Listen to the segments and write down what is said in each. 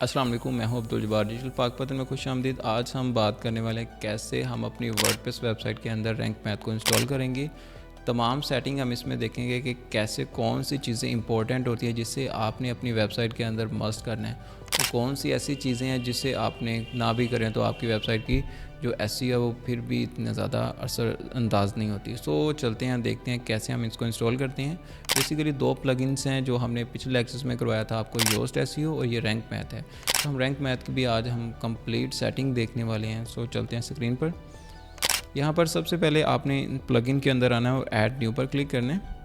अस्सलाम वालेकुम, मैं हूं अब्दुल जब्बार डिजिटल पाकपतन में खुशामदीद। आज हम बात करने वाले हैं कैसे हम अपनी वर्डप्रेस वेबसाइट के अंदर रैंक मैथ को इंस्टॉल करेंगे। तमाम सेटिंग हम इसमें देखेंगे कि कैसे कौन सी चीज़ें इंपॉर्टेंट होती है जिससे आपने अपनी वेबसाइट के अंदर मस्ट करना है, तो कौन सी ऐसी चीज़ें हैं जिससे आपने ना भी करें तो आपकी वेबसाइट की जो एसईओ है वो फिर भी इतने ज़्यादा असरअंदाज नहीं होती। सो चलते हैं देखते हैं कैसे हम इसको इंस्टॉल करते हैं। बेसिकली दो प्लगइन्स हैं जो हमने पिछले एक्सेस में करवाया था आपको, योस्ट एसईओ और ये रैंक मैथ है। तो हम रैंक मैथ की भी आज हम कंप्लीट सेटिंग देखने वाले हैं। सो चलते हैं स्क्रीन पर। यहाँ पर सबसे पहले आपने प्लगइन के अंदर आना है और ऐड न्यू पर क्लिक करना है।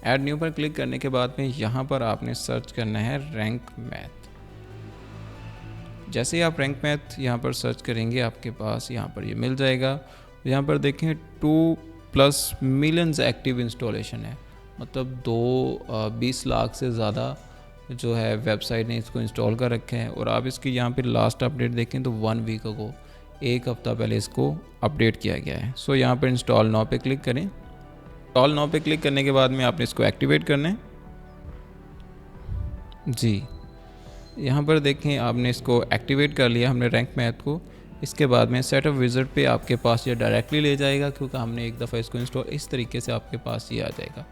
ऐड न्यू पर क्लिक करने के बाद में यहाँ पर आपने सर्च करना है रैंक मैथ। जैसे ही आप रैंक मैथ यहाँ पर सर्च करेंगे आपके पास यहाँ पर ये मिल जाएगा। यहाँ पर देखें 2+ मिलियंस एक्टिव इंस्टॉलेशन है, मतलब 20 लाख से ज़्यादा जो है वेबसाइट ने इसको इंस्टॉल कर रखे हैं। और आप इसकी यहाँ पर लास्ट अपडेट देखें तो 1 वीक अगो, एक हफ़्ता पहले इसको अपडेट किया गया है। सो यहाँ पर इंस्टॉल नाउ पे क्लिक करें। इंस्टॉल नाउ पे क्लिक करने के बाद में आपने इसको एक्टिवेट करना है जी। यहाँ पर देखें आपने इसको एक्टिवेट कर लिया हमने रैंक मैथ को। इसके बाद में सेटअप विज़िट पे आपके पास ये डायरेक्टली ले जाएगा, क्योंकि हमने एक दफ़ा इसको इंस्टॉल इस तरीके से आपके पास ये आ जाएगा।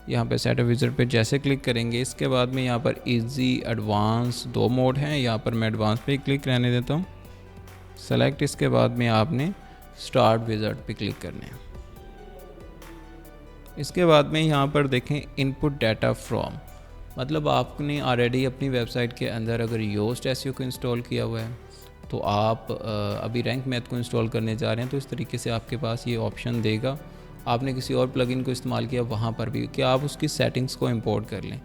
यहाँ पे सेटअप विज़िट पे जैसे क्लिक करेंगे, इसके बाद में यहाँ पर इजी एडवांस 2 मोड हैं। यहाँ पर मैं एडवांस पे क्लिक रहने देता हूँ सेलेक्ट। इसके बाद में आपने स्टार्ट विज़िट पे क्लिक करना है। इसके बाद में यहाँ पर देखें इनपुट डाटा फ्रॉम, मतलब आपने ऑलरेडी अपनी वेबसाइट के अंदर अगर योस्ट एसईओ को इंस्टॉल किया हुआ है तो आप अभी रैंक मैथ को इंस्टॉल करने जा रहे हैं, तो इस तरीके से आपके पास ये ऑप्शन देगा। आपने किसी और प्लगइन को इस्तेमाल किया वहाँ पर भी कि आप उसकी सेटिंग्स को इंपोर्ट कर लें।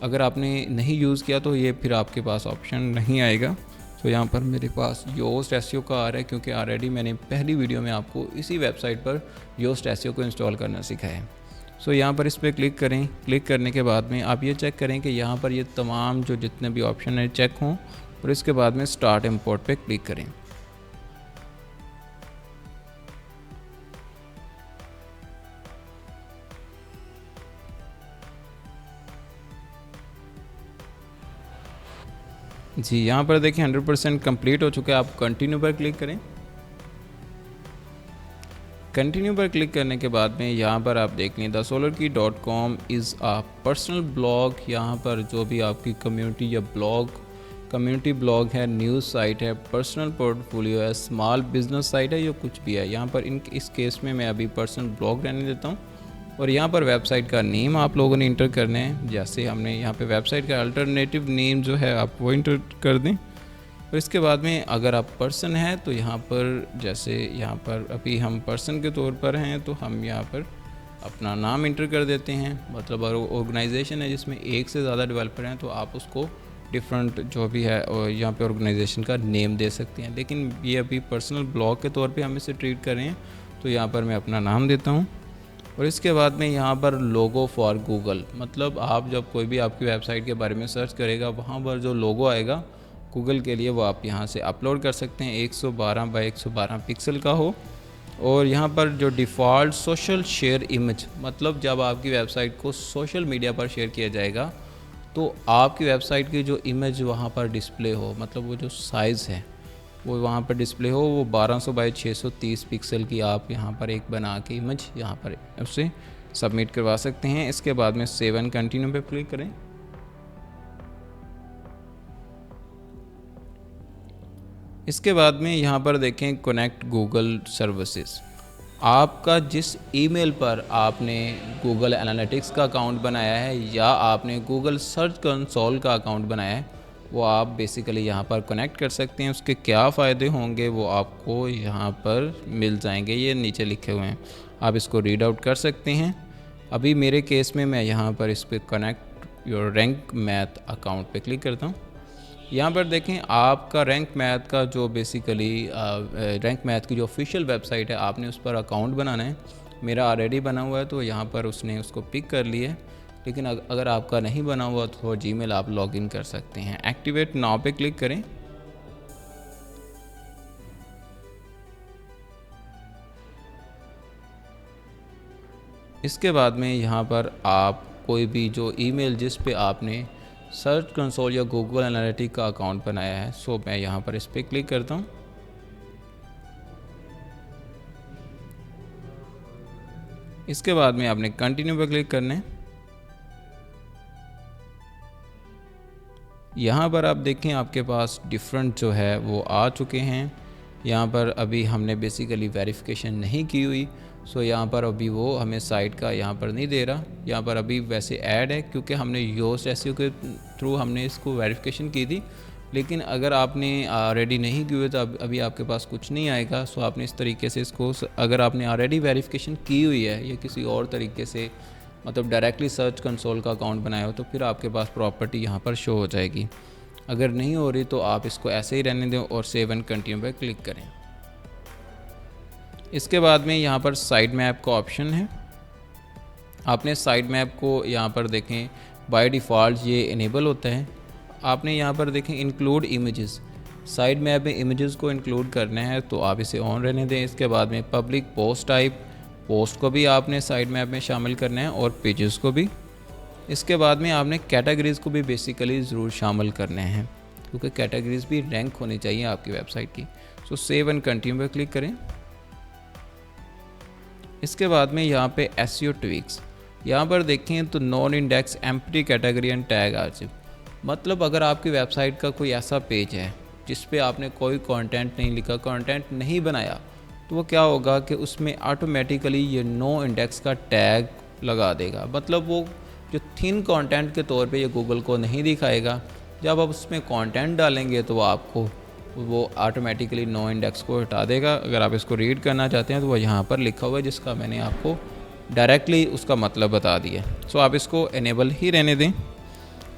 अगर आपने नहीं यूज़ किया तो ये फिर आपके पास ऑप्शन नहीं आएगा। तो यहाँ पर मेरे पास योस्ट एसईओ का आ रहा है, क्योंकि ऑलरेडी मैंने पहली वीडियो में आपको इसी वेबसाइट पर योस्ट एसईओ को इंस्टॉल करना सिखाया है। सो यहाँ पर इस पर क्लिक करें। क्लिक करने के बाद में आप ये चेक करें कि यहाँ पर ये तमाम जो जितने भी ऑप्शन है चेक हों, और इसके बाद में स्टार्ट इंपोर्ट पे क्लिक करें। जी यहाँ पर देखिए 100% कंप्लीट हो चुका है। आप कंटिन्यू पर क्लिक करें। कंटिन्यू पर क्लिक करने के बाद में यहाँ पर आप देख लें thesolarkey.com is uh personal blog. यहाँ पर जो भी आपकी कम्युनिटी या कम्युनिटी ब्लॉग है, न्यूज़ साइट है, पर्सनल पोर्टफोलियो है, स्मॉल बिजनेस साइट है, या कुछ भी है। यहाँ पर इस केस में मैं अभी पर्सनल ब्लॉग रहने देता हूँ। और यहाँ पर वेबसाइट का नेम आप लोगों ने इंटर करना है। जैसे हमने यहाँ पे वेबसाइट का अल्टरनेटिव नेम जो है आप वो इंटर कर दें। और इसके बाद में अगर आप पर्सन है तो यहाँ पर जैसे यहाँ पर अभी हम पर्सन के तौर पर हैं तो हम यहाँ पर अपना नाम इंटर कर देते हैं। मतलब अगर ऑर्गेनाइजेशन है जिसमें एक से ज़्यादा डेवलपर हैं तो आप उसको डिफरेंट जो भी है और यहाँ पे ऑर्गेनाइजेशन का नेम दे सकते हैं। लेकिन ये अभी पर्सनल ब्लॉग के तौर पे हम इसे ट्रीट कर रहे हैं, तो यहाँ पर मैं अपना नाम देता हूँ। और इसके बाद में यहाँ पर लोगो फॉर गूगल, मतलब आप जब कोई भी आपकी वेबसाइट के बारे में सर्च करेगा वहाँ पर जो लोगो आएगा गूगल के लिए वो आप यहाँ से अपलोड कर सकते हैं। 112 बाई 112 पिक्सल का हो। और यहाँ पर जो डिफ़ॉल्ट सोशल शेयर इमेज, मतलब जब आपकी वेबसाइट को सोशल मीडिया पर शेयर किया जाएगा तो आपकी वेबसाइट की जो इमेज वहाँ पर डिस्प्ले हो, मतलब वो जो साइज़ है वो वहाँ पर डिस्प्ले हो, वो 1200 बाई 630 पिक्सल की आप यहाँ पर एक बना के इमेज यहाँ पर उसे सबमिट करवा सकते हैं। इसके बाद में सेव एंड कंटिन्यू पे क्लिक करें। इसके बाद में यहाँ पर देखें कनेक्ट गूगल सर्विसेज। आपका जिस ईमेल पर आपने गूगल एनालिटिक्स का अकाउंट बनाया है या आपने गूगल सर्च कंसोल का अकाउंट बनाया है वो आप बेसिकली यहाँ पर कनेक्ट कर सकते हैं। उसके क्या फ़ायदे होंगे वो आपको यहाँ पर मिल जाएंगे, ये नीचे लिखे हुए हैं, आप इसको रीड आउट कर सकते हैं। अभी मेरे केस में मैं यहाँ पर इस पर connect your rank math account पे क्लिक करता हूँ। यहाँ पर देखें आपका रैंक मैथ का जो बेसिकली रैंक मैथ की जो ऑफिशियल वेबसाइट है आपने उस पर अकाउंट बनाना है। मेरा ऑलरेडी बना हुआ है तो यहाँ पर उसने उसको पिक कर लिया है। लेकिन अगर आपका नहीं बना हुआ तो जीमेल आप लॉगिन कर सकते हैं। एक्टिवेट नाउ पे क्लिक करें। इसके बाद में यहाँ पर आप कोई भी जो ईमेल जिस पे आपने सर्च कंसोल या गूगल एनालिटिक का अकाउंट बनाया है। सो मैं यहाँ पर इस पर क्लिक करता हूँ। इसके बाद में आपने कंटिन्यू पर क्लिक करना है। यहाँ पर आप देखें आपके पास डिफरेंट जो है वो आ चुके हैं। यहाँ पर अभी हमने बेसिकली वेरिफिकेशन नहीं की हुई, सो यहाँ पर अभी वो हमें साइट का यहाँ पर नहीं दे रहा। यहाँ पर अभी वैसे ऐड है क्योंकि हमने योस्ट एसईओ के थ्रू हमने इसको वेरिफिकेशन की थी। लेकिन अगर आपने ऑलरेडी नहीं की हुई तो अभी आपके पास कुछ नहीं आएगा। सो आपने इस तरीके से इसको, अगर आपने ऑलरेडी वेरिफिकेशन की हुई है या किसी और तरीके से मतलब डायरेक्टली सर्च कंसोल का अकाउंट बनाया हो तो फिर आपके पास प्रॉपर्टी यहाँ पर शो हो जाएगी। अगर नहीं हो रही तो आप इसको ऐसे ही रहने दें और सेव एंड कंटिन्यू पर क्लिक करें। इसके बाद में यहाँ पर साइट मैप का ऑप्शन है। आपने साइट मैप को यहाँ पर देखें बाय डिफ़ॉल्ट ये इनेबल होता है। आपने यहाँ पर देखें इंक्लूड इमेजेस, साइट मैप में इमेजेस को इंक्लूड करना है तो आप इसे ऑन रहने दें। इसके बाद में पब्लिक पोस्ट टाइप, पोस्ट को भी आपने साइट मैप में शामिल करना है और पेजेस को भी। इसके बाद में आपने कैटेगरीज़ को भी बेसिकली ज़रूर शामिल करने हैं क्योंकि कैटेगरीज़ भी रैंक होनी चाहिए आपकी वेबसाइट की। सो सेव एंड कंटिन्यू पर क्लिक करें। इसके बाद में यहाँ पे एसईओ ट्विक्स, यहाँ पर देखें तो non index empty category and tag archive, मतलब अगर आपकी वेबसाइट का कोई ऐसा पेज है जिस पे आपने कोई कंटेंट नहीं लिखा, कंटेंट नहीं बनाया, तो वो क्या होगा कि उसमें ऑटोमेटिकली ये नो इंडेक्स का टैग लगा देगा। मतलब वो जो थिन कंटेंट के तौर पे ये गूगल को नहीं दिखाएगा। जब आप उसमें कंटेंट डालेंगे तो वो आपको वो ऑटोमेटिकली नो इंडेक्स को हटा देगा। अगर आप इसको रीड करना चाहते हैं तो वो यहाँ पर लिखा हुआ है जिसका मैंने आपको डायरेक्टली उसका मतलब बता दिया। सो आप इसको इनेबल ही रहने दें।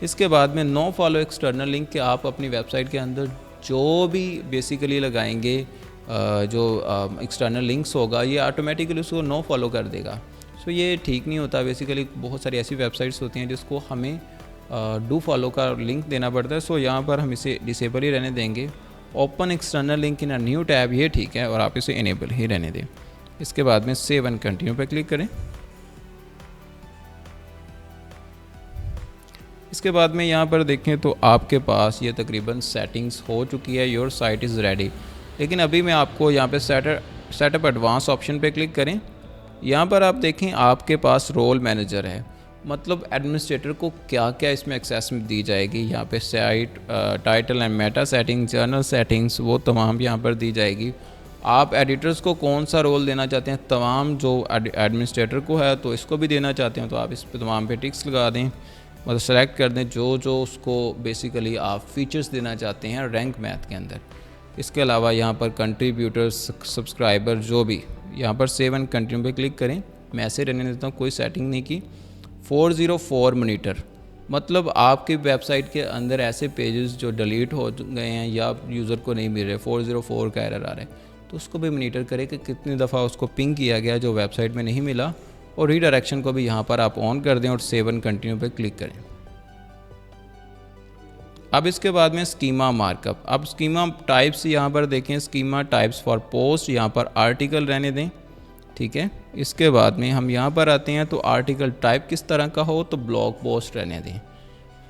इसके बाद में नो फॉलो एक्सटर्नल लिंक के आप अपनी वेबसाइट के अंदर जो भी बेसिकली लगाएंगे जो एक्सटर्नल लिंक्स होगा ये ऑटोमेटिकली उसको नो फॉलो कर देगा। सो ये ठीक नहीं होता। बेसिकली बहुत सारी ऐसी वेबसाइट्स होती हैं जिसको हमें डू फॉलो का लिंक देना पड़ता है। सो यहाँ पर हम इसे डिसेबल ही रहने देंगे। Open external link in a new tab, ये ठीक है और आप इसे इनेबल ही रहने दें। इसके बाद में सेव एंड कंटिन्यू पर क्लिक करें। इसके बाद में यहाँ पर देखें तो आपके पास ये तकरीबन सेटिंग्स हो चुकी है, योर साइट इज़ रेडी। लेकिन अभी मैं आपको यहाँ पे सेटअप एडवांस ऑप्शन पे क्लिक करें। यहाँ पर आप देखें आपके पास रोल मैनेजर है, मतलब एडमिनिस्ट्रेटर को क्या क्या इसमें एक्सेस दी जाएगी। यहाँ पे site title and Meta settings, journal settings, वो तमाम यहाँ पर दी जाएगी। आप एडिटर्स को कौन सा रोल देना चाहते हैं, तमाम जो एडमिनिस्ट्रेटर को है तो इसको भी देना चाहते हैं तो आप इस पर तमाम पे टिक्स लगा दें, मतलब सेलेक्ट कर दें जो उसको बेसिकली आप फीचर्स देना चाहते हैं रैंक मैथ के अंदर। इसके अलावा यहाँ पर कंट्रीब्यूटर्स, सब्सक्राइबर, जो भी, यहाँ पर सेव एंड कंटिन्यू पे क्लिक करें। मैं ऐसे रहने देता हूँ, कोई सेटिंग नहीं की। 404 मॉनिटर, मतलब आपकी वेबसाइट के अंदर ऐसे पेजेस जो डिलीट हो गए हैं या यूज़र को नहीं मिल रहे, 404 का एरर आ रहा है, तो उसको भी मॉनिटर करें कि कितनी दफ़ा उसको पिंग किया गया जो वेबसाइट में नहीं मिला। और रीडायरेक्शन को भी यहाँ पर आप ऑन कर दें और सेव एंड कंटिन्यू पे क्लिक करें। अब इसके बाद में स्कीमा मार्कअप। अब स्कीमा टाइप्स यहाँ पर देखें, स्कीमा टाइप्स फॉर पोस्ट, यहाँ पर आर्टिकल रहने दें, ठीक है। इसके बाद में हम यहाँ पर आते हैं तो आर्टिकल टाइप किस तरह का हो तो ब्लॉग पोस्ट रहने दें।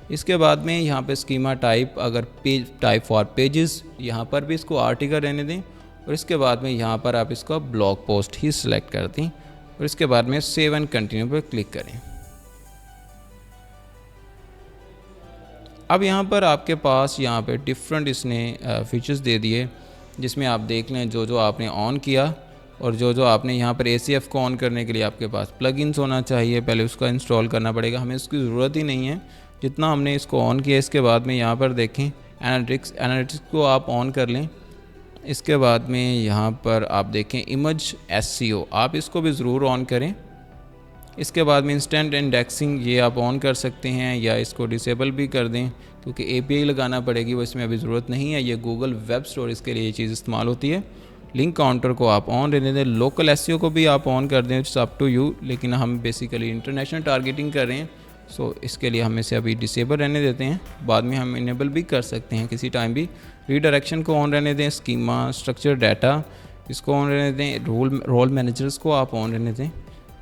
इसके बाद में यहाँ पे स्कीमा टाइप अगर पेज टाइप फॉर पेजेस, यहाँ पर भी इसको आर्टिकल रहने दें और इसके बाद में यहाँ पर आप इसको ब्लॉग पोस्ट ही सिलेक्ट कर दें और इसके बाद में सेव एंड कंटिन्यू पर क्लिक करें। अब यहाँ पर आपके पास यहाँ पे डिफरेंट इसने फीचर्स दे दिए जिसमें आप देख लें जो आपने ऑन किया और जो आपने यहाँ पर ACF को ऑन करने के लिए आपके पास प्लगइन्स होना चाहिए, पहले उसका इंस्टॉल करना पड़ेगा। हमें इसकी ज़रूरत ही नहीं है जितना हमने इसको ऑन किया। इसके बाद में यहाँ पर देखें एनालिटिक्स को आप ऑन कर लें। इसके बाद में यहाँ पर आप देखें इमेज SEO, आप इसको भी ज़रूर ऑन करें। इसके बाद में इंस्टेंट इंडेक्सिंग, ये आप ऑन कर सकते हैं या इसको डिसेबल भी कर दें क्योंकि API लगाना पड़ेगी, वो इसमें अभी ज़रूरत नहीं है। ये गूगल वेब स्टोरेज के लिए ये चीज़ इस्तेमाल होती है। लिंक काउंटर को आप ऑन रहने दें। लोकल SEO को भी आप ऑन कर दें, इट्स अप टू यू, लेकिन हम बेसिकली इंटरनेशनल टारगेटिंग कर रहे हैं, सो इसके लिए हम इसे अभी डिसेबल रहने देते हैं। बाद में हम इनेबल भी कर सकते हैं किसी टाइम भी। रीडायरेक्शन को ऑन रहने दें। स्कीमा स्ट्रक्चर डाटा इसको ऑन रहने दें। रोल मैनेजर्स को आप ऑन रहने दें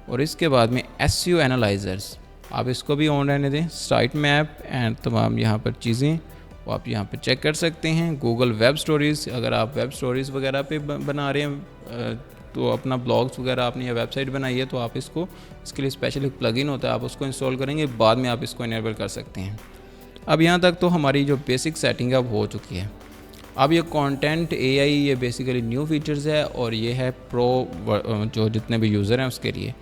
और इसके बाद में SEO एनालाइजर्स, आप इसको भी ऑन रहने दें। साइट मैप एंड तमाम यहाँ पर चीज़ें वो आप यहाँ पर चेक कर सकते हैं। गूगल वेब स्टोरीज़, अगर आप वेब स्टोरीज़ वगैरह पे बना रहे हैं तो अपना ब्लॉग्स वगैरह आपने या वेबसाइट बनाई है तो आप इसके लिए स्पेशल एक प्लगइन होता है, आप उसको इंस्टॉल करेंगे, बाद में आप इसको इनेबल कर सकते हैं। अब यहाँ तक तो हमारी जो बेसिक सेटिंग है वो हो चुकी है। अब ये कंटेंट एआई ये बेसिकली न्यू फीचर्स है और ये है प्रो जो जितने भी यूज़र हैं उसके लिए।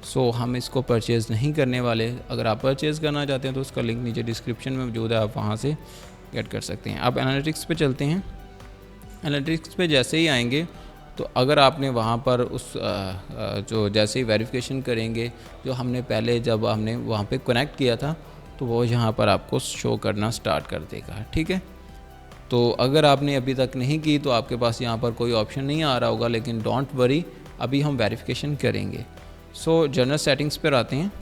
सो हम इसको परचेज़ नहीं करने वाले। अगर आप परचेज़ करना चाहते हैं तो उसका लिंक नीचे डिस्क्रिप्शन में मौजूद है, आप वहाँ से गेट कर सकते हैं। अब एनालिटिक्स पे चलते हैं। एनालिटिक्स पे जैसे ही आएंगे तो अगर आपने वहाँ पर उस जो जैसे ही वेरिफिकेशन करेंगे जो हमने पहले जब हमने वहाँ पे कनेक्ट किया था तो वो यहाँ पर आपको शो करना स्टार्ट कर देगा, ठीक है। तो अगर आपने अभी तक नहीं की तो आपके पास यहाँ पर कोई ऑप्शन नहीं आ रहा होगा, लेकिन डोंट वरी, अभी हम वेरिफिकेशन करेंगे। सो जनरल सेटिंग्स पर आते हैं।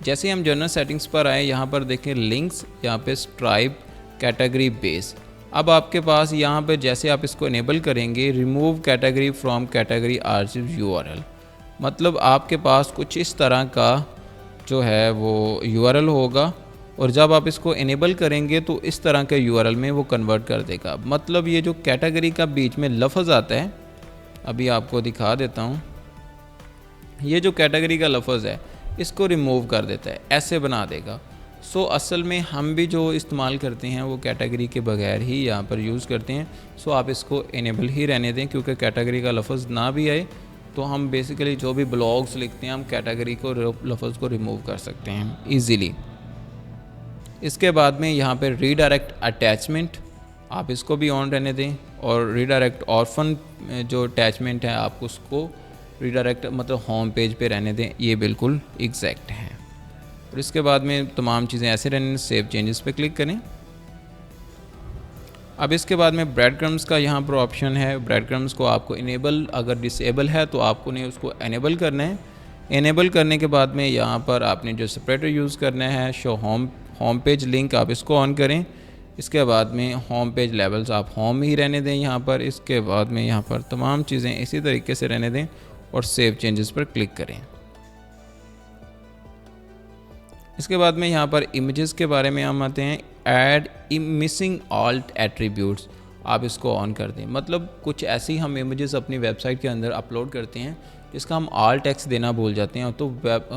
जैसे हम जनरल सेटिंग्स पर आए, यहाँ पर देखें लिंक्स, यहाँ पे स्ट्राइप कैटेगरी बेस। अब आपके पास यहाँ पे जैसे आप इसको इनेबल करेंगे, remove category from category archive URL, मतलब आपके पास कुछ इस तरह का जो है वो यूआरएल होगा और जब आप इसको इनेबल करेंगे तो इस तरह के यूआरएल में वो कन्वर्ट कर देगा। मतलब ये जो कैटेगरी का बीच में लफ्ज़ आता है, अभी आपको दिखा देता हूँ, ये जो कैटेगरी का लफ्ज़ है इसको रिमूव कर देता है, ऐसे बना देगा। सो असल में हम भी जो इस्तेमाल करते हैं वो कैटेगरी के बगैर ही यहाँ पर यूज़ करते हैं। सो आप इसको इनेबल ही रहने दें, क्योंकि कैटेगरी का लफ्ज़ ना भी आए तो हम बेसिकली जो भी ब्लॉग्स लिखते हैं हम कैटेगरी को लफ्ज़ को रिमूव कर सकते हैं ईज़िली। इसके बाद में यहाँ पर रीडायरेक्ट अटैचमेंट, आप इसको भी ऑन रहने दें, और रीडायरेक्ट ऑर्फन जो अटैचमेंट है आप उसको रीडायरेक्ट मतलब होम पेज पे रहने दें, ये बिल्कुल एग्जैक्ट है। और इसके बाद में तमाम चीज़ें ऐसे रहने दें। सेव चेंजेस पे क्लिक करें। अब इसके बाद में ब्रेड क्रम्स का यहाँ पर ऑप्शन है। ब्रेड क्रम्स को आपको इनेबल, अगर डिसेबल है तो आपको ने उसको इनेबल करना है। इनेबल करने के बाद में यहाँ पर आपने जो सेपरेटर यूज़ करना है, शो होम पेज लिंक, आप इसको ऑन करें। इसके बाद में होम पेज लेवल्स आप होम ही रहने दें यहाँ पर। इसके बाद में यहाँ पर तमाम चीज़ें इसी तरीके से रहने दें और सेव चेंजेस पर क्लिक करें। इसके बाद में यहाँ पर इमेजेस के बारे में हम आते हैं। ऐड मिसिंग ऑल्ट एट्रीब्यूट्स, आप इसको ऑन कर दें। मतलब कुछ ऐसी हम इमेजेस अपनी वेबसाइट के अंदर अपलोड करते हैं जिसका हम ऑल्ट टेक्स्ट देना भूल जाते हैं, तो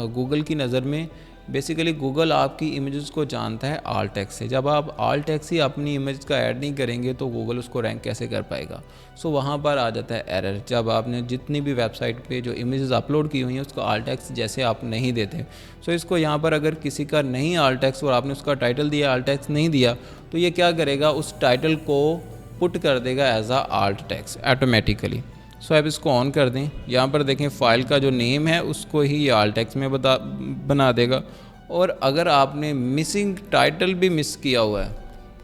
गूगल की नज़र में बेसिकली गूगल आपकी इमेजेस को जानता है ऑल्ट टेक्स्ट से। जब आप ऑल्ट टेक्स्ट ही अपनी इमेज का ऐड नहीं करेंगे तो गूगल उसको रैंक कैसे कर पाएगा। सो वहाँ पर आ जाता है एरर, जब आपने जितनी भी वेबसाइट पे जो इमेजेस अपलोड की हुई हैं उसको ऑल्ट टेक्स्ट जैसे आप नहीं देते। सो इसको यहाँ पर अगर किसी का नहीं ऑल्ट टेक्स्ट और आपने उसका टाइटल दिया, ऑल्ट टेक्स्ट नहीं दिया, तो ये क्या करेगा, उस टाइटल को पुट कर देगा एज आ ऑल्ट टेक्स्ट ऑटोमेटिकली। सो आप इसको ऑन कर दें। यहाँ पर देखें फाइल का जो नेम है उसको ही ये ऑल्ट टेक्स्ट में बना देगा। और अगर आपने मिसिंग टाइटल भी मिस किया हुआ है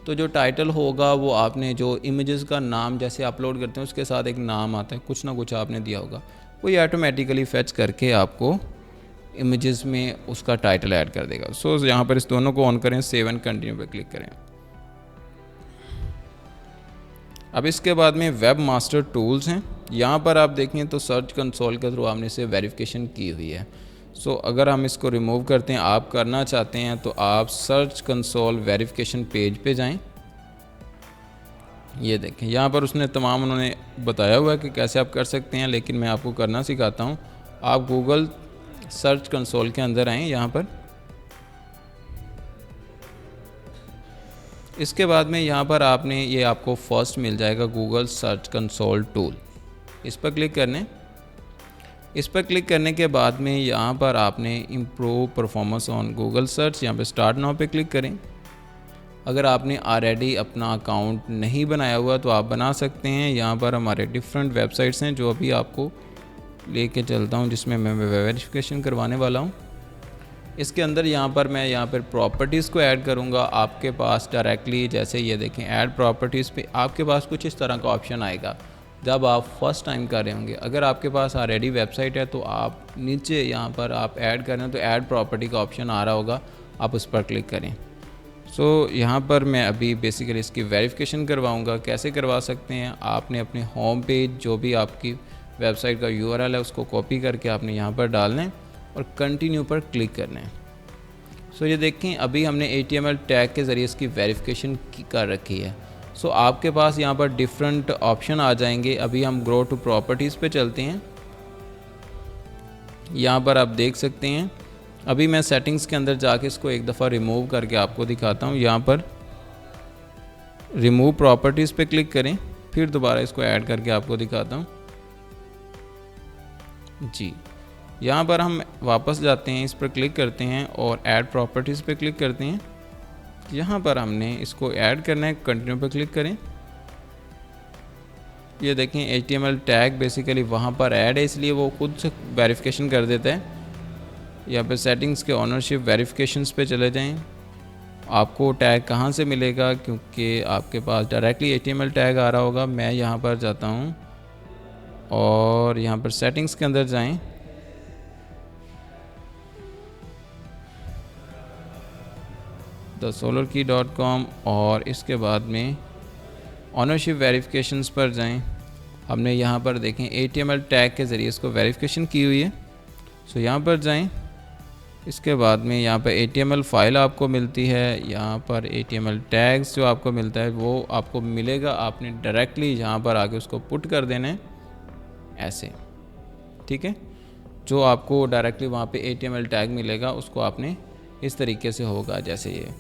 तो जो टाइटल होगा वो आपने जो इमेजेस का नाम जैसे अपलोड करते हैं उसके साथ एक नाम आता है, कुछ ना कुछ आपने दिया होगा, वो ये ऑटोमेटिकली फेच करके आपको इमेजेस में उसका टाइटल ऐड कर देगा। सो यहाँ पर इस दोनों को ऑन करें, सेव एंड कंटिन्यू पे क्लिक करें। अब इसके बाद में वेब मास्टर टूल्स हैं। यहाँ पर आप देखें तो सर्च कंसोल के थ्रू आपने से वेरिफिकेशन की हुई है। सो अगर हम इसको रिमूव करते हैं, आप करना चाहते हैं तो आप सर्च कंसोल वेरिफिकेशन पेज पे जाएं। ये देखें यहाँ पर उसने तमाम उन्होंने बताया हुआ है कि कैसे आप कर सकते हैं, लेकिन मैं आपको करना सिखाता हूँ। आप गूगल सर्च कंसोल के अंदर आएँ यहाँ पर। इसके बाद में यहाँ पर आपने ये आपको फर्स्ट मिल जाएगा गूगल सर्च कंसोल टूल, इस पर क्लिक करने। इस पर क्लिक करने के बाद में यहाँ पर आपने improve performance on Google search, यहाँ पे स्टार्ट नाउ पे क्लिक करें। अगर आपने ऑलरेडी अपना अकाउंट नहीं बनाया हुआ तो आप बना सकते हैं। यहाँ पर हमारे डिफरेंट वेबसाइट्स हैं जो अभी आपको लेके चलता हूँ, जिसमें मैं वेरिफिकेशन करवाने वाला हूँ। इसके अंदर यहाँ पर प्रॉपर्टीज़ को ऐड करूँगा। आपके पास डायरेक्टली जैसे ये देखें ऐड प्रॉपर्टीज़ पे आपके पास कुछ इस तरह का ऑप्शन आएगा जब आप फर्स्ट टाइम कर रहे होंगे। अगर आपके पास ऑलरेडी वेबसाइट है तो आप नीचे यहाँ पर आप ऐड करें तो ऐड प्रॉपर्टी का ऑप्शन आ रहा होगा, आप उस पर क्लिक करें। सो यहाँ पर मैं अभी बेसिकली इसकी वेरिफिकेशन करवाऊँगा। कैसे करवा सकते हैं, आपने अपने होम पेज जो भी आपकी वेबसाइट का यूआरएल है उसको कॉपी करके आपने यहाँ पर डालना है और कंटिन्यू पर क्लिक करना है। सो ये देखें अभी हमने HTML टैग के ज़रिए इसकी वेरिफिकेशन कर रखी है। सो आपके पास यहाँ पर डिफरेंट ऑप्शन आ जाएंगे। अभी हम ग्रो टू प्रॉपर्टीज़ पे चलते हैं। यहाँ पर आप देख सकते हैं, अभी मैं सेटिंग्स के अंदर जाके इसको एक दफ़ा रिमूव करके आपको दिखाता हूँ। यहाँ पर रिमूव प्रॉपर्टीज़ पे क्लिक करें, फिर दोबारा इसको ऐड करके आपको दिखाता हूँ जी। यहाँ पर हम वापस जाते हैं, इस पर क्लिक करते हैं और ऐड प्रॉपर्टीज़ पे क्लिक करते हैं। यहाँ पर हमने इसको ऐड करना है, कंटिन्यू पे क्लिक करें। ये देखें HTML टैग बेसिकली वहाँ पर ऐड है, इसलिए वो खुद से वेरिफिकेशन कर देता है। यहाँ पे सेटिंग्स के ओनरशिप वेरिफिकेशंस पे चले जाएं। आपको टैग कहाँ से मिलेगा, क्योंकि आपके पास डायरेक्टली HTML टैग आ रहा होगा। मैं यहाँ पर जाता हूँ और यहाँ पर सेटिंग्स के अंदर जाएं। thesolarkey.com और इसके बाद में ओनरशिप वेरिफिकेशंस पर जाएं। हमने यहाँ पर देखें HTML टैग के ज़रिए इसको वेरिफिकेशन की हुई है। सो यहाँ पर जाएं। इसके बाद में यहाँ पर HTML फाइल आपको मिलती है, यहाँ पर HTML टैग्स जो आपको मिलता है वो आपको मिलेगा। आपने डायरेक्टली यहाँ पर आके उसको पुट कर देना है ऐसे, ठीक है। जो आपको डायरेक्टली वहाँ पे HTML टैग मिलेगा उसको आपने इस तरीके से होगा जैसे ये,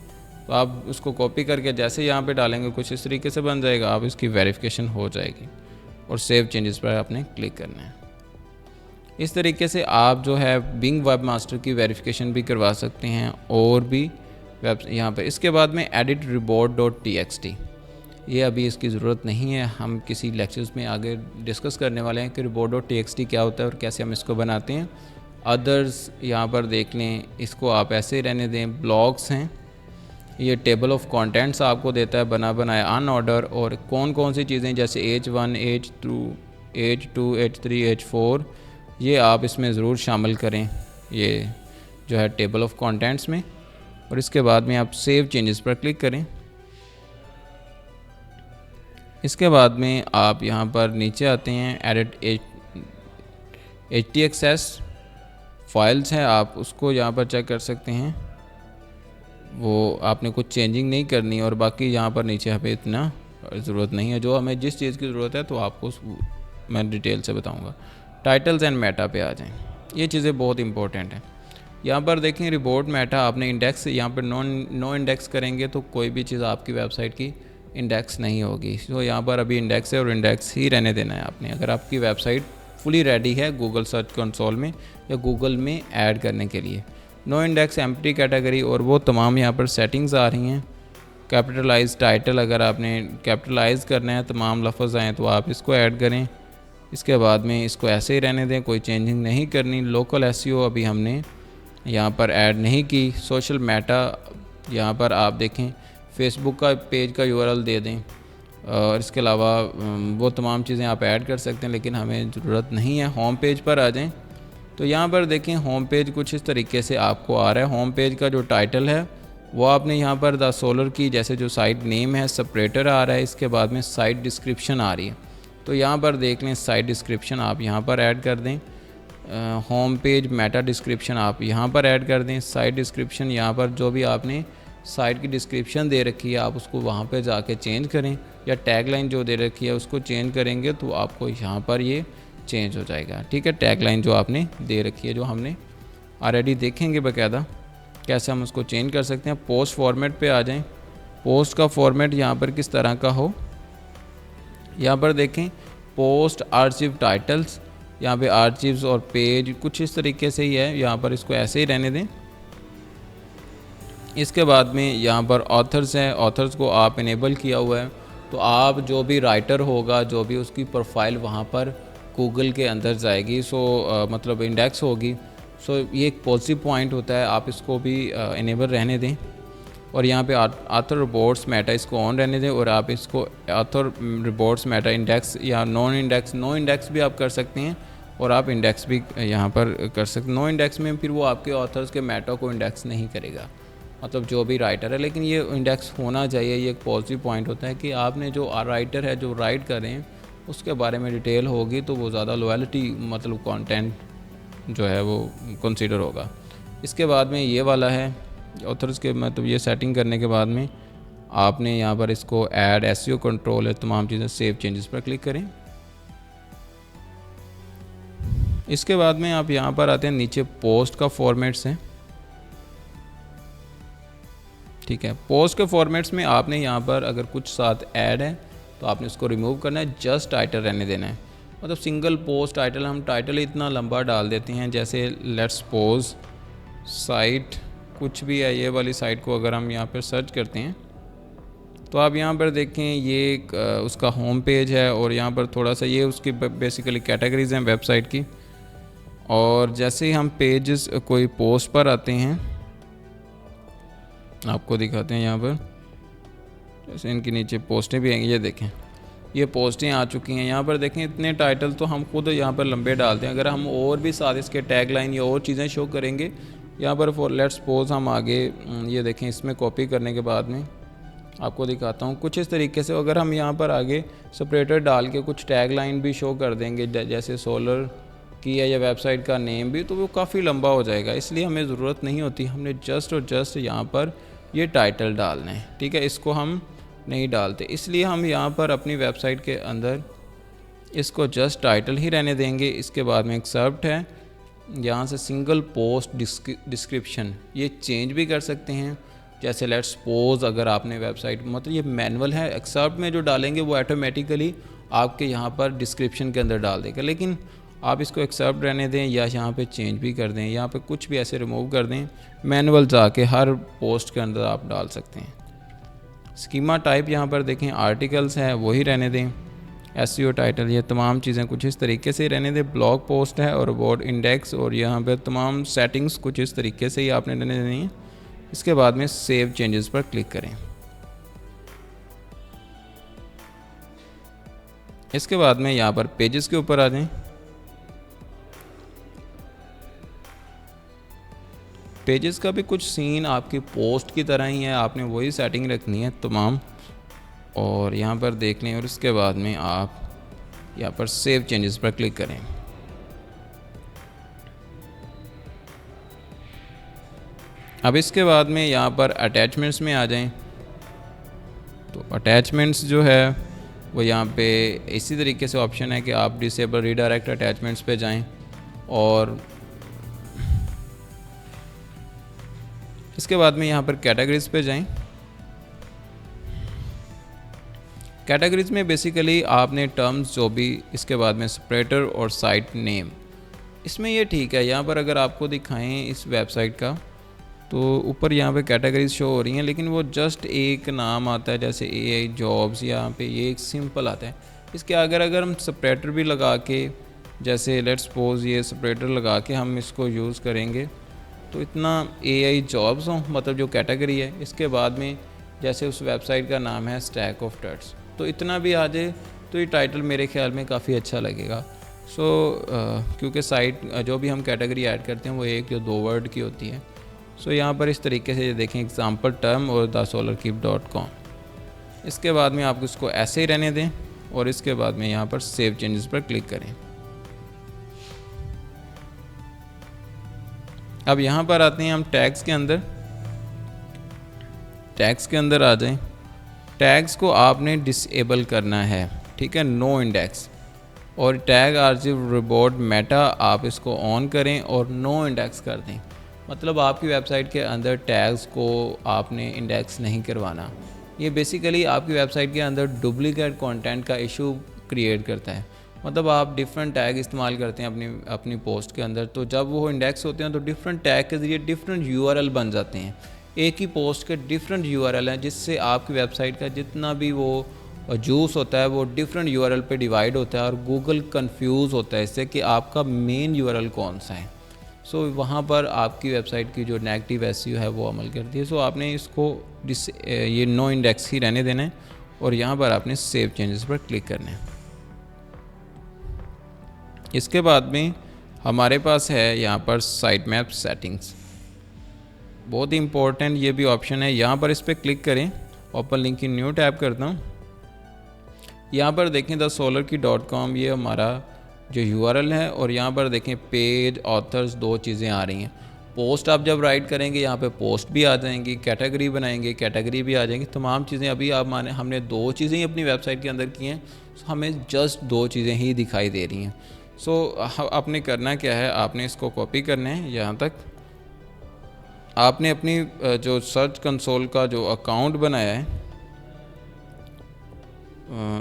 तो आप उसको कॉपी करके जैसे यहाँ पे डालेंगे कुछ इस तरीके से बन जाएगा। आप इसकी वेरिफिकेशन हो जाएगी और सेव चेंजेस पर आपने क्लिक करना है। इस तरीके से आप जो है बिंग वेबमास्टर की वेरिफिकेशन भी करवा सकते हैं और भी वेब यहाँ पे। इसके बाद में एडिट report.txt, ये अभी इसकी ज़रूरत नहीं है। हम किसी लेक्चर्स में आगे डिस्कस करने वाले हैं कि report.txt क्या होता है और कैसे हम इसको बनाते हैं। अदर्स यहाँ पर देख लें, इसको आप ऐसे रहने दें। ब्लॉग्स हैं, ये टेबल ऑफ कंटेंट्स आपको देता है बना बनाया अन ऑर्डर, और कौन कौन सी चीज़ें जैसे H1 H2 H3 H4 ये आप इसमें ज़रूर शामिल करें, ये जो है टेबल ऑफ कंटेंट्स में। और इसके बाद में आप सेव चेंजेस पर क्लिक करें। इसके बाद में आप यहाँ पर नीचे आते हैं, एडिट HTXS फाइल्स हैं, आप उसको यहाँ पर चेक कर सकते हैं। वो आपने कुछ चेंजिंग नहीं करनी, और बाकी यहाँ पर नीचे हमें इतना ज़रूरत नहीं है। जो हमें जिस चीज़ की ज़रूरत है तो आपको मैं डिटेल से बताऊँगा। टाइटल्स एंड मेटा पे आ जाएं, ये चीज़ें बहुत इंपॉर्टेंट हैं। यहाँ पर देखें रिपोर्ट मेटा, आपने इंडेक्स यहाँ पर नो इंडेक्स करेंगे तो कोई भी चीज़ आपकी वेबसाइट की इंडेक्स नहीं होगी। तो यहाँ पर अभी इंडेक्स है और इंडेक्स ही रहने देना है आपने। अगर आपकी वेबसाइट फुली रेडी है गूगल सर्च कंसोल में या गूगल में ऐड करने के लिए। नो इंडेक्स, एम्प्टी कैटेगरी और वो तमाम यहाँ पर सेटिंग्स आ रही हैं। कैपिटलाइज टाइटल, अगर आपने कैपिटलाइज करना है तमाम लफ्ज़ आएँ तो आप इसको ऐड करें। इसके बाद में इसको ऐसे ही रहने दें, कोई चेंजिंग नहीं करनी। लोकल एसईओ अभी हमने यहाँ पर ऐड नहीं की। सोशल मेटा, यहाँ पर आप देखें फेसबुक का पेज का यूआरएल दे दें, और इसके अलावा वो तमाम चीज़ें आप ऐड कर सकते हैं, लेकिन हमें ज़रूरत नहीं है। होम पेज पर आ जाएं तो यहाँ पर देखें होम पेज कुछ इस तरीके से आपको आ रहा है। होम पेज का जो टाइटल है वो आपने यहाँ पर द सोलर की जैसे जो साइट नेम है सेपरेटर आ रहा है। इसके बाद में साइट डिस्क्रिप्शन आ रही है, तो यहाँ पर देख लें साइट डिस्क्रिप्शन आप यहाँ पर ऐड कर दें। होम पेज मेटा डिस्क्रिप्शन आप यहाँ पर ऐड कर दें। साइट डिस्क्रिप्शन यहाँ पर जो भी आपने साइट की डिस्क्रिप्शन दे रखी है आप उसको वहाँ पे जाके चेंज करें, या टैगलाइन जो दे रखी है उसको चेंज करेंगे तो आपको यहाँ पर ये चेंज हो जाएगा, ठीक है। टैगलाइन जो आपने दे रखी है, जो हमने ऑलरेडी देखेंगे बाकायदा कैसे हम उसको चेंज कर सकते हैं। पोस्ट फॉर्मेट पे आ जाएं। पोस्ट का फॉर्मेट यहाँ पर किस तरह का हो, यहाँ पर देखें पोस्ट आर्चिव टाइटल्स, यहाँ पे आर्चिव्स और पेज कुछ इस तरीके से ही है। यहाँ पर इसको ऐसे ही रहने दें। इसके बाद में यहाँ पर ऑथर्स है, ऑथर्स को आप इनेबल किया हुआ है तो आप जो भी राइटर होगा जो भी उसकी प्रोफाइल वहाँ पर गूगल के अंदर जाएगी। मतलब इंडेक्स होगी। ये एक पॉजिटिव पॉइंट होता है, आप इसको भी इनेबल रहने दें। और यहाँ पे ऑथर रिपोर्ट्स मेटा इसको ऑन रहने दें, और आप इसको ऑथर रिपोर्ट्स मेटा इंडेक्स या नो इंडेक्स भी आप कर सकते हैं, और आप इंडेक्स भी यहाँ पर कर सकते हैं। नो इंडेक्स में फिर वो आपके ऑथर्स के मेटा को इंडेक्स नहीं करेगा, मतलब जो भी राइटर है, लेकिन ये इंडेक्स होना चाहिए। ये एक पॉजिटिव पॉइंट होता है कि आपने जो राइटर है जो राइट कर रहे हैं उसके बारे में डिटेल होगी तो वो ज़्यादा लॉयल्टी मतलब कंटेंट जो है वो कंसीडर होगा। इसके बाद में ये वाला है ऑथर्स के, मतलब ये सेटिंग करने के बाद में आपने यहाँ पर इसको ऐड एसईओ कंट्रोल है, तमाम चीज़ें सेव चेंजेस पर क्लिक करें। इसके बाद में आप यहाँ पर आते हैं, नीचे पोस्ट का फॉर्मेट्स है, ठीक है। पोस्ट के फॉर्मेट्स में आपने यहाँ पर अगर कुछ साथ ऐड है तो आपने उसको रिमूव करना है, जस्ट टाइटल रहने देना है। मतलब सिंगल पोस्ट टाइटल, हम टाइटल इतना लंबा डाल देते हैं, जैसे लेट्स सपोज साइट कुछ भी है, ये वाली साइट को अगर हम यहाँ पर सर्च करते हैं तो आप यहाँ पर देखें ये उसका होम पेज है, और यहाँ पर थोड़ा सा ये उसकी बेसिकली कैटेगरीज हैं वेबसाइट की। और जैसे ही हम पेजेस कोई पोस्ट पर आते हैं, आपको दिखाते हैं यहाँ पर, जैसे इनके नीचे पोस्टें भी आएंगी, ये देखें ये पोस्टें आ चुकी हैं। यहाँ पर देखें इतने टाइटल तो हम खुद यहाँ पर लंबे डालते हैं। अगर हम और भी साथ इसके टैग लाइन या और चीज़ें शो करेंगे, यहाँ पर फॉर लेट्स सपोज हम आगे ये देखें, इसमें कॉपी करने के बाद में आपको दिखाता हूँ कुछ इस तरीके से। अगर हम यहाँ पर आगे सेपरेटर डाल के कुछ टैग लाइन भी शो कर देंगे, जैसे सोलर की है या वेबसाइट का नेम भी, तो वो काफ़ी लंबा हो जाएगा, इसलिए हमें ज़रूरत नहीं होती। हमने जस्ट और जस्ट यहाँ पर ये टाइटल डालना है, ठीक है। इसको हम नहीं डालते, इसलिए हम यहाँ पर अपनी वेबसाइट के अंदर इसको जस्ट टाइटल ही रहने देंगे। इसके बाद में एक्सेप्ट है, यहाँ से सिंगल पोस्ट डिस्क्रिप्शन ये चेंज भी कर सकते हैं। जैसे लेट्स सपोज अगर आपने वेबसाइट, मतलब ये मैनुअल है, एक्सेप्ट में जो डालेंगे वो ऑटोमेटिकली आपके यहाँ पर डिस्क्रिप्शन के अंदर डाल देगा, लेकिन आप इसको एक्सेप्ट रहने दें या यहाँ पे चेंज भी कर दें, यहाँ पे कुछ भी ऐसे रिमूव कर दें। मैनुअल जाके हर पोस्ट के अंदर आप डाल सकते हैं। स्कीमा टाइप यहाँ पर देखें आर्टिकल्स है, वही रहने दें। एसईओ टाइटल, ये तमाम चीज़ें कुछ इस तरीके से रहने दें। ब्लॉग पोस्ट है और अबाउट इंडेक्स, और यहाँ पर तमाम सेटिंग्स कुछ इस तरीके से ही आपने रहने देनी है। इसके बाद में सेव चेंजेस पर क्लिक करें। इसके बाद में यहाँ पर पेजेस के ऊपर आ जाएं। पेजेस का भी कुछ सीन आपकी पोस्ट की तरह ही है, आपने वही सेटिंग रखनी है तमाम, और यहाँ पर देख लें। और इसके बाद में आप यहाँ पर सेव चेंजेस पर क्लिक करें। अब इसके बाद में यहाँ पर अटैचमेंट्स में आ जाएं। तो अटैचमेंट्स जो है वो यहाँ पे इसी तरीके से ऑप्शन है कि आप डिसेबल रीडायरेक्ट अटैचमेंट्स पे जाएं, और इसके बाद में यहाँ पर कैटेगरीज पे जाएं। कैटेगरीज में बेसिकली आपने टर्म्स जो भी, इसके बाद में सेपरेटर और साइट नेम, इसमें ये ठीक है। यहाँ पर अगर आपको दिखाएं इस वेबसाइट का, तो ऊपर यहाँ पे कैटेगरीज शो हो रही हैं, लेकिन वो जस्ट एक नाम आता है, जैसे एआई जॉब्स, यहाँ पे ये एक सिंपल आता है। इसके अगर हम सेपरेटर भी लगा के, जैसे लेट्स सपोज ये सेपरेटर लगा के हम इसको यूज़ करेंगे, तो इतना एआई जॉब्स हो, मतलब जो कैटेगरी है, इसके बाद में जैसे उस वेबसाइट का नाम है स्टैक ऑफ टर्ट्स, तो इतना भी आ जाए तो ये टाइटल मेरे ख्याल में काफ़ी अच्छा लगेगा। क्योंकि साइट जो भी हम कैटेगरी ऐड करते हैं वो एक या दो वर्ड की होती है। यहाँ पर इस तरीके से देखें, एग्जाम्पल टर्म और thesolarkeep.com। इसके बाद में आप इसको ऐसे ही रहने दें, और इसके बाद में यहाँ पर सेव चेंजेस पर क्लिक करें। अब यहाँ पर आते हैं हम टैग्स के अंदर। टैग्स के अंदर आ जाएं। टैग्स को आपने डिसेबल करना है, ठीक है, नो इंडेक्स, और टैग आर्चिव रिबॉर्ड मेटा आप इसको ऑन करें और नो इंडेक्स कर दें। मतलब आपकी वेबसाइट के अंदर टैग्स को आपने इंडेक्स नहीं करवाना। ये बेसिकली आपकी वेबसाइट के अंदर डुप्लीकेट कंटेंट का इशू क्रिएट करता है। मतलब आप डिफरेंट टैग इस्तेमाल करते हैं अपनी पोस्ट के अंदर, तो जब वो इंडेक्स होते हैं तो डिफरेंट टैग के ज़रिए डिफरेंट यूआरएल बन जाते हैं। एक ही पोस्ट के डिफरेंट यूआरएल हैं, जिससे आपकी वेबसाइट का जितना भी वो जूस होता है वो डिफरेंट यूआरएल पे डिवाइड होता है, और गूगल कंफ्यूज होता है इससे कि आपका मेन यूआरएल कौन सा है। वहाँ पर आपकी वेबसाइट की जो नेगेटिव एसईओ है वो अमल करती है। आपने इसको ये नो इंडेक्स ही रहने देना है, और यहाँ पर आपने सेव चेंजेस पर क्लिक करना है। इसके बाद में हमारे पास है यहाँ पर साइट मैप सेटिंग्स, बहुत ही इम्पोर्टेंट ये भी ऑप्शन है। यहाँ पर इस पर क्लिक करें, ओपन लिंक की न्यू टैब करता हूँ। यहाँ पर देखें thesolarkey.com, ये हमारा जो यूआरएल है, और यहाँ पर देखें पेज ऑथर्स, दो चीज़ें आ रही हैं। पोस्ट आप जब राइट करेंगे यहाँ पे पोस्ट भी आ जाएंगी, कैटेगरी बनाएंगे कैटेगरी भी आ जाएंगी, तमाम चीज़ें। अभी आप माने हमने दो चीज़ें ही अपनी वेबसाइट के अंदर की हैं, हमें जस्ट दो चीज़ें ही दिखाई दे रही हैं। आपने करना क्या है, आपने इसको कॉपी करना है यहाँ तक। आपने अपनी जो सर्च कंसोल का जो अकाउंट बनाया है,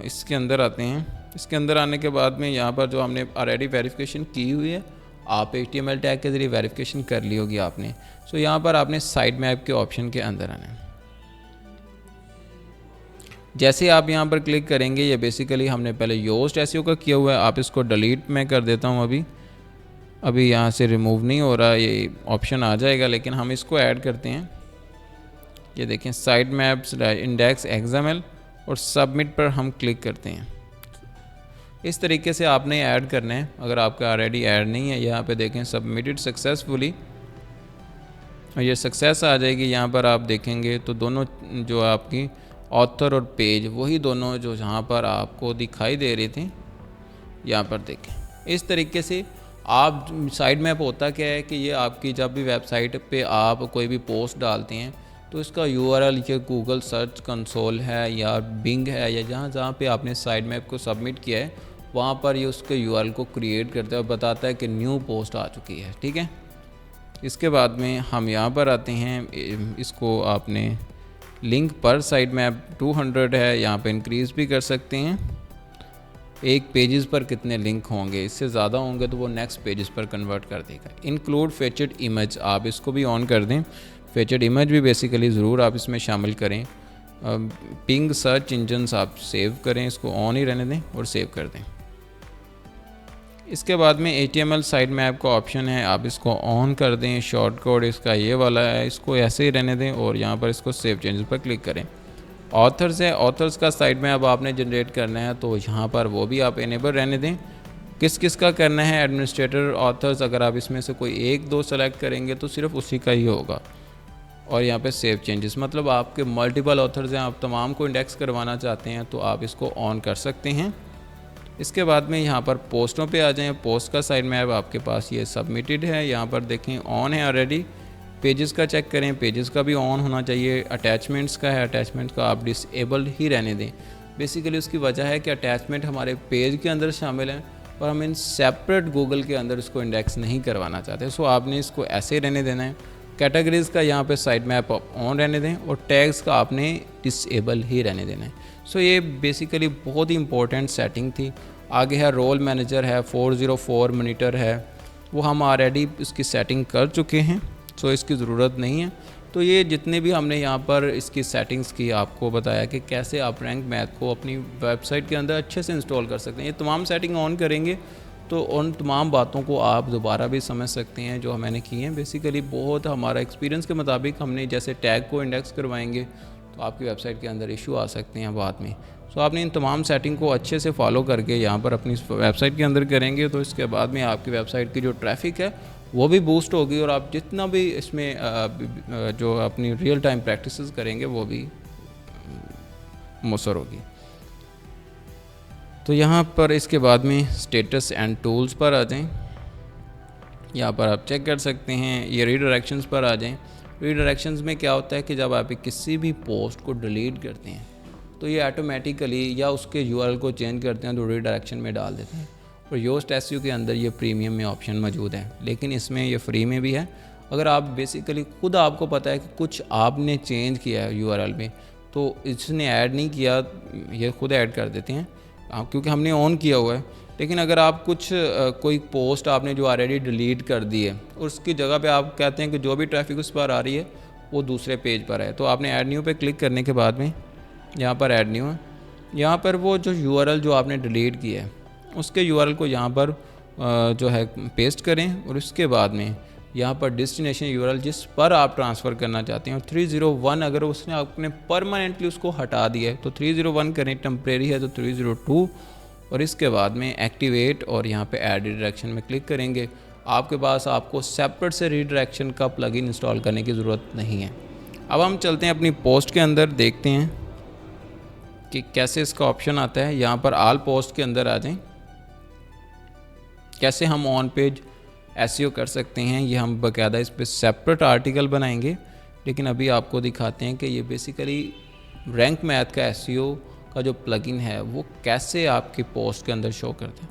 इसके अंदर आते हैं। इसके अंदर आने के बाद में यहाँ पर जो हमने ऑलरेडी वेरिफिकेशन की हुई है, आप HTML टैग के ज़रिए वेरिफिकेशन कर ली होगी आपने। यहाँ पर आपने साइट मैप के ऑप्शन के अंदर आना है। जैसे आप यहाँ पर क्लिक करेंगे, ये बेसिकली हमने पहले योस्ट एसईओ का किया हुआ है। आप इसको डिलीट मैं कर देता हूँ, अभी यहाँ से रिमूव नहीं हो रहा, ये ऑप्शन आ जाएगा, लेकिन हम इसको ऐड करते हैं। ये देखें साइट मैप्स इंडेक्स XML, और सबमिट पर हम क्लिक करते हैं। इस तरीके से आपने ऐड करना है। अगर आपका ऑलरेडी ऐड नहीं है, यहाँ पे देखें सबमिटेड सक्सेसफुली, और ये सक्सेस आ जाएगी। यहाँ पर आप देखेंगे तो दोनों जो आपकी ऑथर और पेज, वही दोनों जो जहाँ पर आपको दिखाई दे रही थी, यहाँ पर देखें। इस तरीके से आप साइट मैप होता क्या है कि ये आपकी जब भी वेबसाइट पे आप कोई भी पोस्ट डालते हैं, तो इसका URL ये गूगल सर्च कंसोल है या बिंग है या जहाँ जहाँ पे आपने साइट मैप को सबमिट किया है, वहाँ पर ये उसके URL को क्रिएट करता है और बताता है कि न्यू पोस्ट आ चुकी है। ठीक है, इसके बाद में हम यहाँ पर आते हैं। इसको आपने लिंक पर साइट मैप 200 है, यहाँ पे इंक्रीज़ भी कर सकते हैं। एक पेजेस पर कितने लिंक होंगे, इससे ज़्यादा होंगे तो वो नेक्स्ट पेजेस पर कन्वर्ट कर देगा। इंक्लूड फीचर्ड इमेज, आप इसको भी ऑन कर दें। फीचर्ड इमेज भी बेसिकली ज़रूर आप इसमें शामिल करें। पिंग सर्च इंजन्स आप सेव करें, इसको ऑन ही रहने दें और सेव कर दें। इसके बाद में HTML साइट मैप का ऑप्शन है, आप इसको ऑन कर दें। शॉर्ट कोड इसका ये वाला है, इसको ऐसे ही रहने दें और यहाँ पर इसको सेव चेंजेस पर क्लिक करें। ऑथर्स है, ऑथर्स का साइट मैप आपने जनरेट करना है, तो यहाँ पर वो भी आप इनेबल रहने दें। किस किस का करना है, एडमिनिस्ट्रेटर, ऑथर्स, अगर आप इसमें से कोई एक दो सेलेक्ट करेंगे तो सिर्फ उसी का ही होगा। और यहाँ पे सेव चेंजेस, मतलब आपके मल्टीपल ऑथर्स हैं, आप तमाम को इंडेक्स करवाना चाहते हैं तो आप इसको ऑन कर सकते हैं। इसके बाद में यहाँ पर पोस्टों पे आ जाएं। पोस्ट का साइट मैप आपके पास ये सबमिटेड है, यहाँ पर देखें ऑन है ऑलरेडी। पेजेस का चेक करें, पेजेस का भी ऑन होना चाहिए। अटैचमेंट्स का है, अटैचमेंट्स का आप डिसेबल ही रहने दें। बेसिकली उसकी वजह है कि अटैचमेंट हमारे पेज के अंदर शामिल हैं और हम इन सेपरेट गूगल के अंदर इसको इंडेक्स नहीं करवाना चाहते, सो आपने इसको ऐसे रहने देना है। कैटेगरीज़ का यहाँ पे साइट मैप ऑन रहने दें और टैग्स का आपने डिसेबल ही रहने देना है। सो ये बेसिकली बहुत ही इंपॉर्टेंट सेटिंग थी। आगे है रोल मैनेजर है, 404 मॉनिटर है, वो हम ऑलरेडी इसकी सेटिंग कर चुके हैं, सो इसकी ज़रूरत नहीं है। तो ये जितने भी हमने यहाँ पर इसकी सेटिंग्स की आपको बताया कि कैसे आप रैंक मैथ को अपनी वेबसाइट के अंदर अच्छे से इंस्टॉल कर सकते हैं। ये तमाम सेटिंग ऑन करेंगे तो उन तमाम बातों को आप दोबारा भी समझ सकते हैं जो मैंने की हैं। बेसिकली बहुत हमारा एक्सपीरियंस के मुताबिक हमने जैसे टैग को इंडेक्स करवाएंगे तो आपकी वेबसाइट के अंदर इशू आ सकते हैं बाद में। सो आपने इन तमाम सेटिंग को अच्छे से फॉलो करके यहाँ पर अपनी वेबसाइट के अंदर करेंगे तो इसके बाद में आपकी वेबसाइट की जो ट्रैफिक है वो भी बूस्ट होगी और आप जितना भी इसमें जो अपनी रियल टाइम प्रैक्टिसेस करेंगे वो भी मुसर होगी। तो यहाँ पर इसके बाद में स्टेटस एंड टूल्स पर आ जाएं। यहाँ पर आप चेक कर सकते हैं, ये रीडायरेक्शंस पर आ जाएं। रीडायरेक्शंस में क्या होता है कि जब आप किसी भी पोस्ट को डिलीट करते हैं तो ये ऑटोमेटिकली या उसके यूआरएल को चेंज करते हैं तो रीडायरेक्शन में डाल देते हैं। और योस्ट एसईओ के अंदर ये प्रीमियम में ऑप्शन मौजूद है, लेकिन इसमें ये फ्री में भी है। अगर आप बेसिकली खुद आपको पता है कि कुछ आपने चेंज किया है यूआरएल में तो इसने ऐड नहीं किया, ये खुद ऐड कर देते हैं क्योंकि हमने ऑन किया हुआ है। लेकिन अगर आप कुछ कोई पोस्ट आपने जो ऑलरेडी डिलीट कर दी है और उसकी जगह पे आप कहते हैं कि जो भी ट्रैफिक उस पर आ रही है वो दूसरे पेज पर है, तो आपने ऐड न्यू पे क्लिक करने के बाद में यहाँ पर ऐड न्यू है, यहाँ पर वो जो यूआरएल जो आपने डिलीट किया है उसके यूआरएल को यहाँ पर जो है पेस्ट करें और उसके बाद में यहाँ पर डेस्टिनेशन यूआरएल जिस पर आप ट्रांसफ़र करना चाहते हैं और 301 अगर उसने आपने परमानेंटली उसको हटा दिया है तो 301 करें, टेम्परेरी है तो 302 और इसके बाद में एक्टिवेट और यहाँ पे ऐड रीडायरेक्शन में क्लिक करेंगे। आपके पास आपको सेपरेट से रीडायरेक्शन का प्लगइन इंस्टॉल करने की ज़रूरत नहीं है। अब हम चलते हैं अपनी पोस्ट के अंदर, देखते हैं कि कैसे इसका ऑप्शन आता है। यहाँ पर आल पोस्ट के अंदर आ जाएँ। कैसे हम ऑन पेज एसईओ कर सकते हैं, ये हम बाकायदा इस पर सेपरेट आर्टिकल बनाएंगे। लेकिन अभी आपको दिखाते हैं कि ये बेसिकली रैंक मैथ का एसईओ का जो प्लगइन है वो कैसे आपकी पोस्ट के अंदर शो करता है।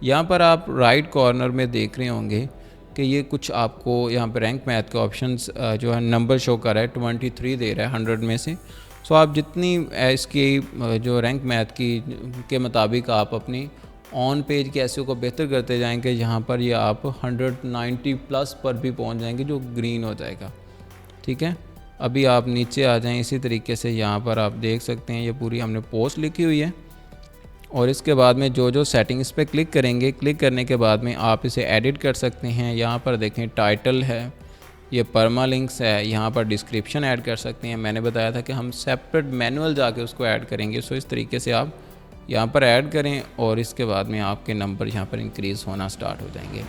यहाँ पर आप राइट कॉर्नर में देख रहे होंगे कि ये कुछ आपको यहाँ पर रैंक मैथ के ऑप्शंस जो है नंबर शो कर रहा है, 23 दे रहा है 100 में से। सो आप जितनी इसकी जो रैंक मैथ की के मुताबिक आप अपनी ऑन पेज के एसईओ को बेहतर करते जाएंगे, यहाँ पर ये आप 190 प्लस पर भी पहुँच जाएंगे जो ग्रीन हो जाएगा। ठीक है, अभी आप नीचे आ जाएं, इसी तरीके से यहाँ पर आप देख सकते हैं ये पूरी हमने पोस्ट लिखी हुई है। और इसके बाद में जो सेटिंग इस पर क्लिक करेंगे, क्लिक करने के बाद में आप इसे एडिट कर सकते हैं। यहाँ पर देखें टाइटल है, ये परमालिंक्स है, यहाँ पर डिस्क्रिप्शन ऐड कर सकते हैं। मैंने बताया था कि हम सेपरेट मैनुअल जाके उसको ऐड करेंगे। सो इस तरीके से आप यहाँ पर ऐड करें और इसके बाद में आपके नंबर यहाँ पर इंक्रीज़ होना स्टार्ट हो जाएंगे।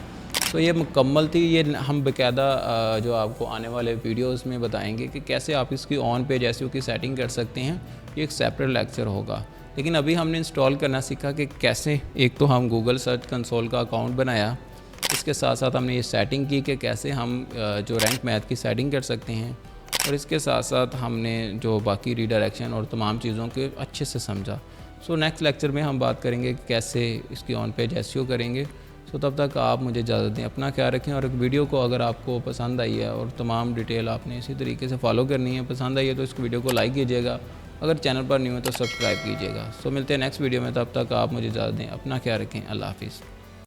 तो ये मुकम्मल थी, ये हम बाकायदा जो आपको आने वाले वीडियोस में बताएंगे कि कैसे आप इसकी ऑन पेज एसईओ की सेटिंग कर सकते हैं। ये एक सेपरेट लेक्चर होगा। लेकिन अभी हमने इंस्टॉल करना सीखा कि कैसे, एक तो हम गूगल सर्च कंसोल का अकाउंट बनाया, इसके साथ साथ हमने ये सेटिंग की कि कैसे हम जो रैंक मैथ की सेटिंग कर सकते हैं, और इसके साथ साथ हमने जो बाकी रीडायरेक्शन और तमाम चीज़ों के अच्छे से समझा। सो नेक्स्ट लेक्चर में हम बात करेंगे कि कैसे इसकी ऑन पेज एसईओ करेंगे। सो तब तक आप मुझे इजाज़त दें, अपना ख्याल रखें। और एक वीडियो को अगर आपको पसंद आई है और तमाम डिटेल आपने इसी तरीके से फॉलो करनी है, पसंद आई है तो इस वीडियो को लाइक कीजिएगा, अगर चैनल पर न्यू है तो सब्सक्राइब कीजिएगा। सो मिलते हैं नेक्स्ट वीडियो में, तब तक आप मुझे इजाज़त दें, अपना ख्याल रखें। अल्लाह हाफिज़।